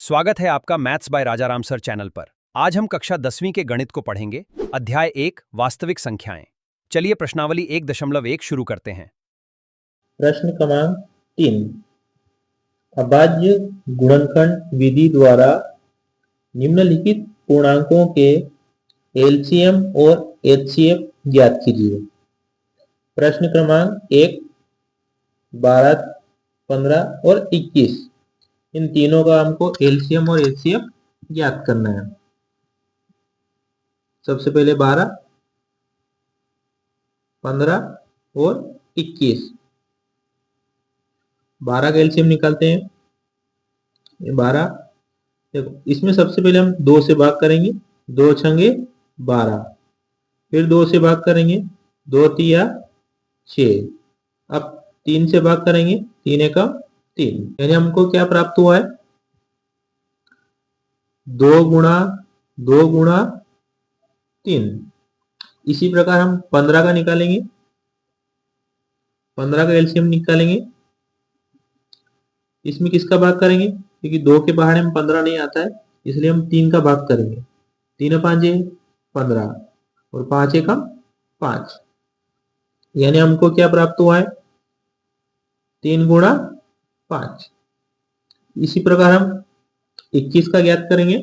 स्वागत है आपका maths by Rajaram sir channel पर। आज हम कक्षा 10वीं के गणित को पढ़ेंगे। अध्याय 1 वास्तविक संख्याएं। चलिए प्रश्नावली 1.1 शुरू करते हैं। प्रश्न क्रमांक 3, अभाज्य गुणनखंड विधि द्वारा निम्नलिखित पूर्णांकों के एलसीएम और एचसीएफ ज्ञात कीजिए। प्रश्न क्रमांक 1, 12, 15 और 21, इन तीनों का हमको एलसीएम और एचसीएफ ज्ञात करना है। सबसे पहले 12, 15 और 21। 12 का एलसीएम निकालते हैं। ये 12, देखो इसमें सबसे पहले हम 2 से भाग करेंगे, 2 छंगे 12, फिर 2 से भाग करेंगे, 2 तिया 6, अब 3 से भाग करेंगे, 3 एकम 3, यानी हमको क्या प्राप्त हुआ है, 2 गुणा 2 गुणा 3। इसी प्रकार हम 15 का निकालेंगे, 15 का एलसीएम निकालेंगे। इसमें किसका भाग करेंगे, क्योंकि 2 के पहाड़े में 15 नहीं आता है, इसलिए हम 3 का भाग करेंगे। 3 5 15 और 5 एकम 5, यानी हमको क्या प्राप्त हुआ है, 3 गुणा 5। इसी प्रकार हम 21 का ज्ञात करेंगे।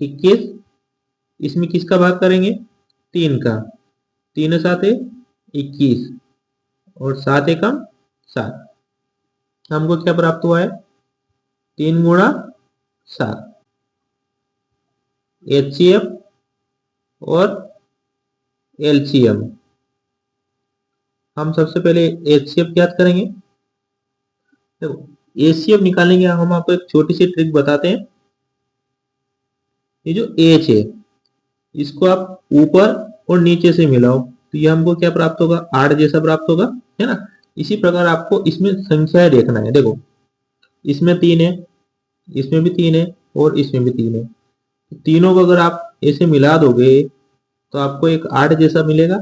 21, इसमें किसका भाग करेंगे, 3 का। 3 7 21 और 7 एकम 7, हमको क्या प्राप्त हुआ है, 3 गुणा 7। एचसीएफ और एलसीएम, हम सबसे पहले एचसीएफ ज्ञात करेंगे। देखो एचसीएफ निकालेंगे, हम आपको एक छोटी सी ट्रिक बताते हैं। ये जो एच है, इसको आप ऊपर और नीचे से मिलाओ तो ये हमको क्या प्राप्त होगा, 8 जैसा प्राप्त होगा, है ना। इसी प्रकार आपको इसमें संख्याएं देखना है। देखो इसमें 3 है, इसमें भी 3 है और इसमें भी 3 है। तीनों को अगर आप ऐसे मिला दोगे तो आपको एक 8 जैसा मिलेगा।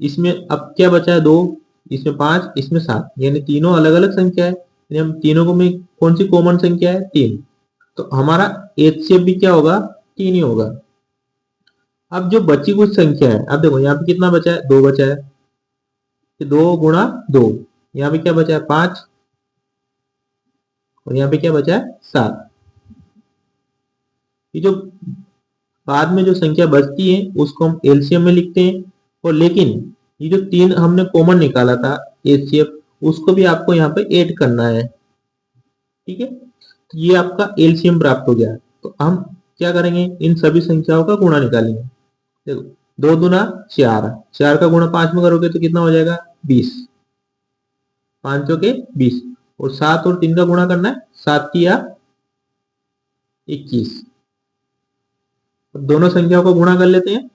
इसमें अब क्या बचा है, 2, इसमें 5, इसमें 7, यानी तीनों अलग अलग संख्या है। यानी हम तीनों को में कौन सी कॉमन संख्या है, 3, तो हमारा एचसीएफ भी क्या होगा, 3 ही होगा। अब जो बची कुछ संख्या है, अब देखो यहाँ पे कितना बचा है, 2 बचा है, 2 गुणा 2, यहाँ पे क्या बचा है, 5, और यहाँ पे क्या बचा है, 7। ये जो बाद में जो संख्या बचती है उसको हम एलसीएम में लिखते हैं। और लेकिन ये जो 3 हमने कॉमन निकाला था एचसीएफ, उसको भी आपको यहाँ पे ऐड करना है, ठीक है। तो ये आपका एलसीएम प्राप्त हो गया। तो हम क्या करेंगे, इन सभी संख्याओं का गुणा निकालेंगे। देखो 2 दूना 4, 4 का गुणा 5 में करोगे तो कितना हो जाएगा, 20, 5 के 20, और 7 और 3 का गुणा करना है, 7 तिया 21। दोनों संख्याओं को गुणा कर लेते हैं।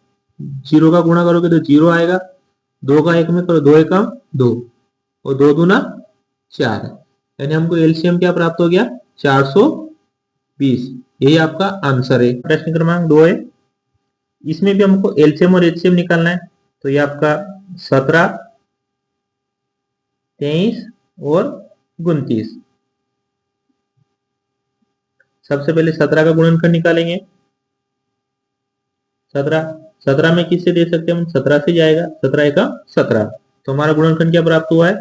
0 का गुणा करोगे तो 0 आएगा, 2 का 1 में करो, 2 एकम 2, और 2 दूना 4, यानी हमको एलसीएम क्या प्राप्त हो गया, 420। यही आपका आंसर है। प्रश्न क्रमांक 2 है, इसमें भी हमको एलसीएम और एचसीएम निकालना है। तो ये आपका 17, 23 और 29। सबसे पहले 17 का गुणनखंड निकालेंगे। 17 में किससे दे सकते हैं हम, 17 से जाएगा, 17 का 17, तो हमारा गुणनखंड क्या प्राप्त हुआ है,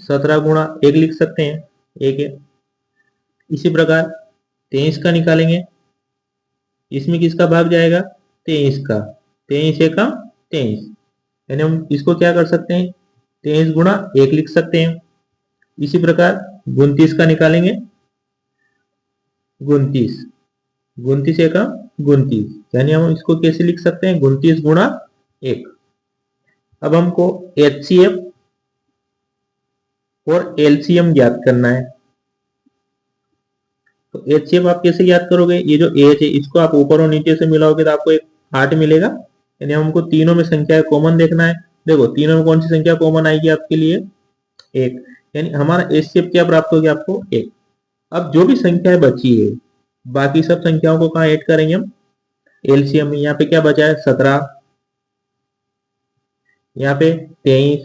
17 गुणा 1 लिख सकते हैं, 1 है। इसी प्रकार 23 का निकालेंगे। इसमें किसका भाग जाएगा, 23 का, 23 एकम 23, यानी हम इसको क्या कर सकते हैं, 23 गुणा 1 लिख सकते हैं। इसी प्रकार 29 का निकालेंगे। 29, 29 एकम 29, यानी हम इसको कैसे लिख सकते हैं, 29 गुणा 1। अब हमको एचसीएफ और एलसीएम ज्ञात करना है। तो एचसीएफ आप कैसे ज्ञात करोगे, ये जो एच है इसको आप ऊपर और नीचे से मिलाओगे तो आपको एक 8 मिलेगा, यानी हमको तीनों में संख्या कॉमन देखना है। देखो तीनों में कौन सी संख्या कॉमन आएगी आपके लिए, 1, यानी हमारा एचसीएफ क्या प्राप्त हो गया आपको, 1। अब जो भी संख्याएं बची है, बाकी सब संख्याओं को कहाँ ऐड करेंगे हम, एलसीएम में। यहाँ पे क्या बचा है, 17, यहाँ पे 23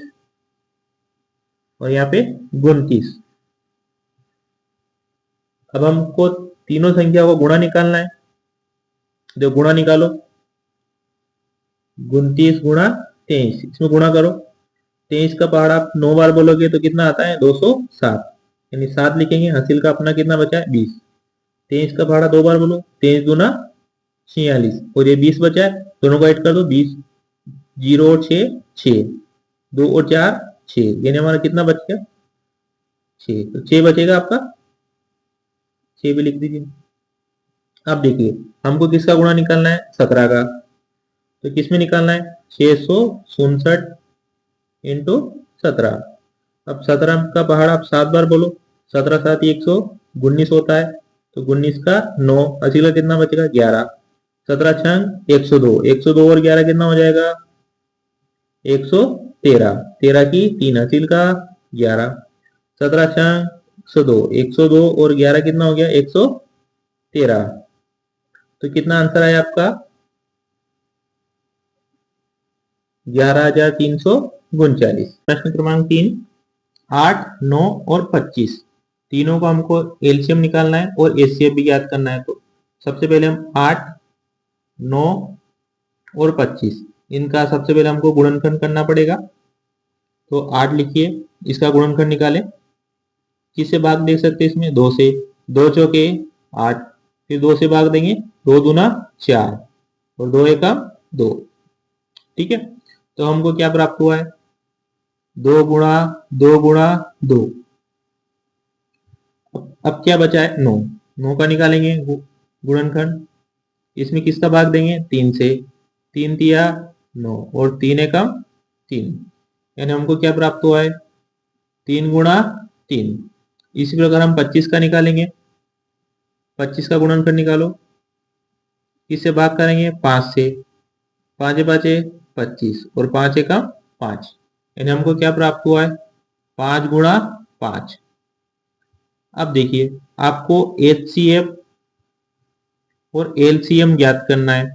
और यहाँ पे 29। अब हमको तीनों संख्या को गुणा निकालना है। देखो गुणा निकालो, 29 गुणा 23, इसमें गुणा करो। 23 का पहाड़ा आप 9 बार बोलोगे तो कितना आता है 207, यानी 7 लिखेंगे। हासिल का अपना कितना बचा है 20। 23 का पहाड़ा 2 बार बोलो, 23 दूना 46 और ये 20 बचा है, दोनों को ऐड कर दो 20। 0 और 6 6, 2 और 4 6, यानी हमारा कितना बच गया 6। तो 6 बचेगा आपका, 6 भी लिख दीजिए। अब देखिए हमको किसका गुणा निकालना है 17 का, तो किसमें निकालना है 667 इंटू 17। अब 17 का पहाड़ आप 7 बार बोलो, 17 7 119 होता है, तो 19 का 9, अस्सी का कितना बचेगा 11। 17 छंग 102, 102 और 11 कितना हो जाएगा 113, 13 की 3, हासिल का 11। 17 छंग 102, 102 और 11 कितना हो गया 113। तो कितना आंसर आया आपका 11,339। प्रश्न क्रमांक 3, 8, 9 और 25 तीनों को हमको एलसीएम निकालना है और एचसीएफ भी याद करना है। तो सबसे पहले हम 8, 9 और 25 इनका सबसे पहले हमको गुणनखंड करना पड़ेगा। तो 8 लिखिए, इसका गुणनखंड निकालें। किससे भाग दे सकते हैं इसमें 2 से, 2 चौके 8, फिर 2 से भाग देंगे, 2 दूना 4 और 2 एकम 2। ठीक है, तो हमको क्या प्राप्त हुआ है 2 गुणा 2 गुणा 2। अब क्या बचा है 9, 9 का निकालेंगे गुणनखंड। इसमें किसका भाग देंगे 3 से, 3 तिया 9 और 3 एकम 3, यानी हमको क्या प्राप्त हुआ है 3 गुणा 3। इसी प्रकार हम 25 का निकालेंगे, 25 का गुणनखंड निकालो। किससे भाग करेंगे 5 से, 5 पाँचे 25 और 5 एकम 5, यानी हमको क्या प्राप्त हुआ है 5 गुणा 5। अब देखिए आपको एचसीएफ और एलसीएम ज्ञात करना है।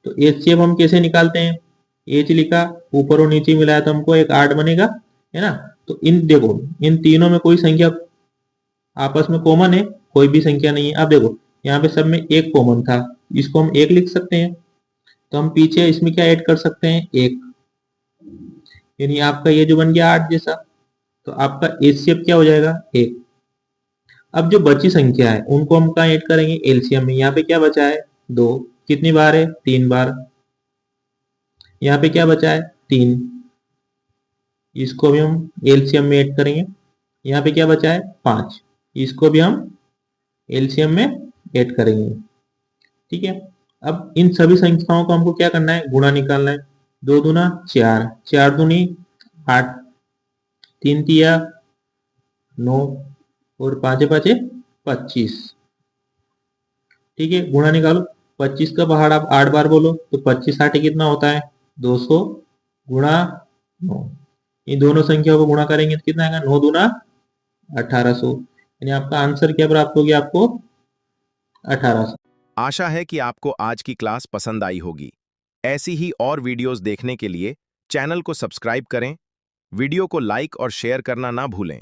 तो एचसीएफ हम कैसे निकालते हैं, एच लिखा, ऊपर और नीचे मिलाया तो हमको एक 8 बनेगा, है ना। तो इन देखो इन तीनों में कोई संख्या आपस में कॉमन है, कोई भी संख्या नहीं है। अब देखो यहाँ पे सब में एक कॉमन था, इसको हम 1 लिख सकते हैं। तो हम पीछे इसमें क्या ऐड कर सकते हैं 1, यानी आपका ये जो बन गया 8 जैसा, तो आपका एचसीएफ क्या हो जाएगा 1। अब जो बची संख्या है उनको हम कहाँ ऐड करेंगे एलसीएम में। यहाँ पे क्या बचा है 2, कितनी बार है 3 बार। यहाँ पे क्या बचा है 3, इसको भी हम एलसीएम में ऐड करेंगे। यहाँ पे क्या बचा है 5, इसको भी हम एलसीएम में ऐड करेंगे। ठीक है, अब इन सभी संख्याओं को हमको क्या करना है गुणा निकालना है। 2 दूना 4, 4 दूनी 8, 3 तिया 9 और 5 पाँचे 25। ठीक है, गुणा निकालो। 25 का पहाड़ आप 8 बार बोलो, तो 25 8 कितना होता है 200 गुणा 9। इन दोनों संख्याओं को गुणा करेंगे तो कितना आएगा 9 दूना 1800, यानी आपका आंसर क्या प्राप्त हो गया आपको 1800। आशा है कि आपको आज की क्लास पसंद आई होगी। ऐसी ही और वीडियोस देखने के लिए चैनल को सब्सक्राइब करें, वीडियो को लाइक और शेयर करना ना भूलें।